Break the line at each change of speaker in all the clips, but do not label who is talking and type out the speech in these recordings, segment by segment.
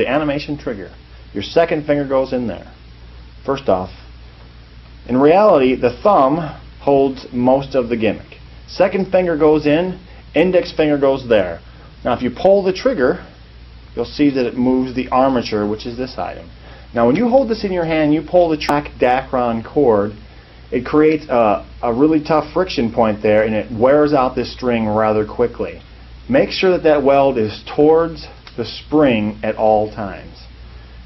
The animation trigger. Your second finger goes in there. First off, in reality, the thumb holds most of the gimmick. Second finger goes in, index finger goes there. Now if you pull the trigger, you'll see that it moves the armature, which is this item. Now when you hold this in your hand, you pull the track Dacron cord, it creates a really tough friction point there, and it wears out this string rather quickly. Make sure that that weld is towards the spring at all times.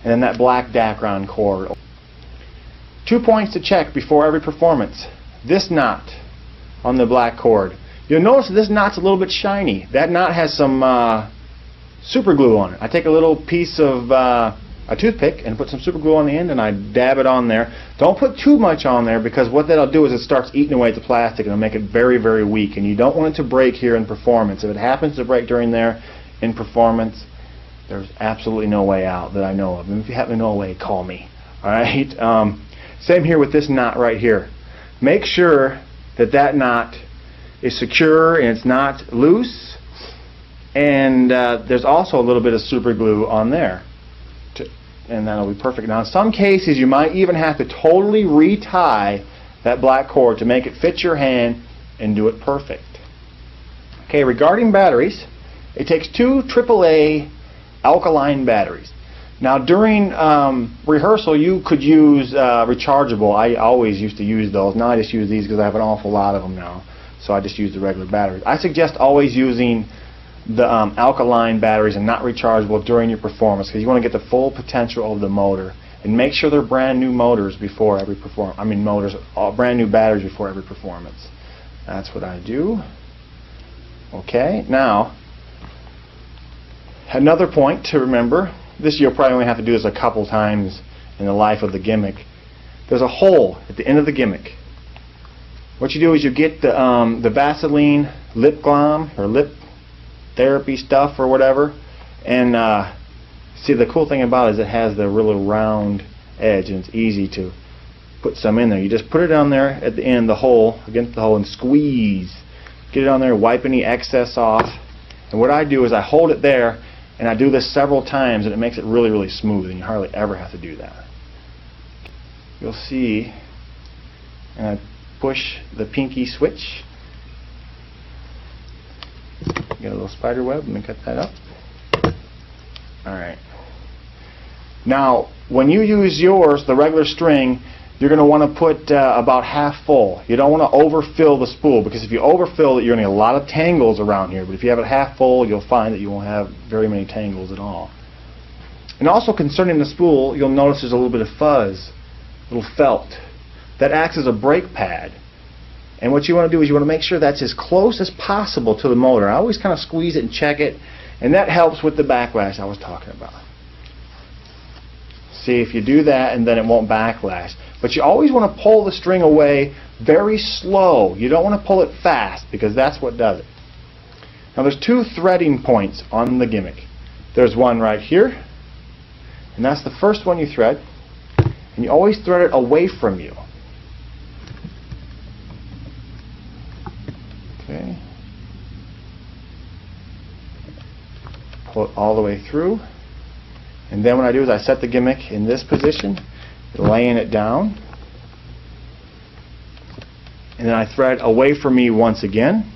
And then that black Dacron cord. 2 points to check before every performance. This knot on the black cord. You'll notice that this knot's a little bit shiny. That knot has some super glue on it. I take a little piece of a toothpick and put some super glue on the end, and I dab it on there. Don't put too much on there, because what that'll do is it starts eating away at the plastic and it'll make it very, very weak, and you don't want it to break here in performance. If it happens to break during there in performance, there's absolutely no way out that I know of. And if you happen to know a way, call me. Alright? Same here with this knot right here. Make sure that that knot is secure and it's not loose, and there's also a little bit of super glue on there, and that'll be perfect. Now in some cases you might even have to totally retie that black cord to make it fit your hand and do it perfect. Okay, regarding batteries, it takes 2 AAA alkaline batteries. Now during rehearsal you could use rechargeable. I always used to use those. Now I just use these because I have an awful lot of them now, so I just use the regular batteries. I suggest always using the alkaline batteries and not rechargeable during your performance, because you want to get the full potential of the motor, and make sure they're brand new motors before every performance. I mean brand new batteries before every performance. That's what I do. Okay, now another point to remember. This you'll probably only have to do this a couple times in the life of the gimmick. There's a hole at the end of the gimmick. What you do is you get the Vaseline lip glom or lip therapy stuff or whatever, and see, the cool thing about it is it has the really round edge, and it's easy to put some in there. You just put it on there at the end, the hole, against the hole, and squeeze. Get it on there, wipe any excess off. And what I do is I hold it there, and I do this several times, and it makes it really, really smooth, and you hardly ever have to do that. You'll see, and I push the pinky switch. Get a little spider web. Let me cut that up. Alright. Now, when you use yours, the regular string, you're going to want to put about half full. You don't want to overfill the spool, because if you overfill it, you're going to get a lot of tangles around here. But if you have it half full, you'll find that you won't have very many tangles at all. And also concerning the spool, you'll notice there's a little bit of fuzz, a little felt. That acts as a brake pad. And what you want to do is you want to make sure that's as close as possible to the motor. I always kind of squeeze it and check it, and that helps with the backlash I was talking about. See, if you do that, and then it won't backlash. But you always want to pull the string away very slow. You don't want to pull it fast, because that's what does it. Now there's 2 threading points on the gimmick. There's one right here, and that's the first one you thread, and you always thread it away from you. Okay. Pull it all the way through, and then what I do is I set the gimmick in this position, laying it down, and then I thread away from me once again.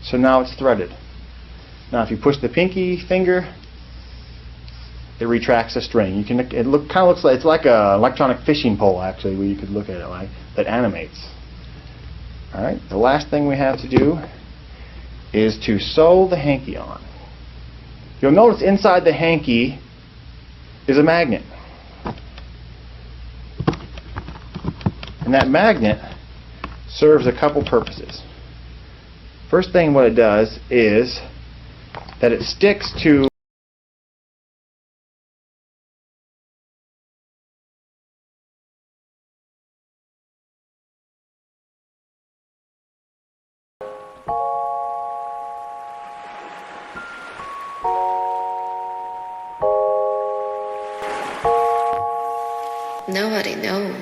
So now it's threaded. Now if you push the pinky finger, it retracts the string. You can. It kind of looks like, it's like an electronic fishing pole, actually, where you could look at it like that, animates. All right. The last thing we have to do is to sew the hanky on. You'll notice inside the hanky is a magnet, and that magnet serves a couple purposes. First thing, what it does is that it sticks to
Nobody knows.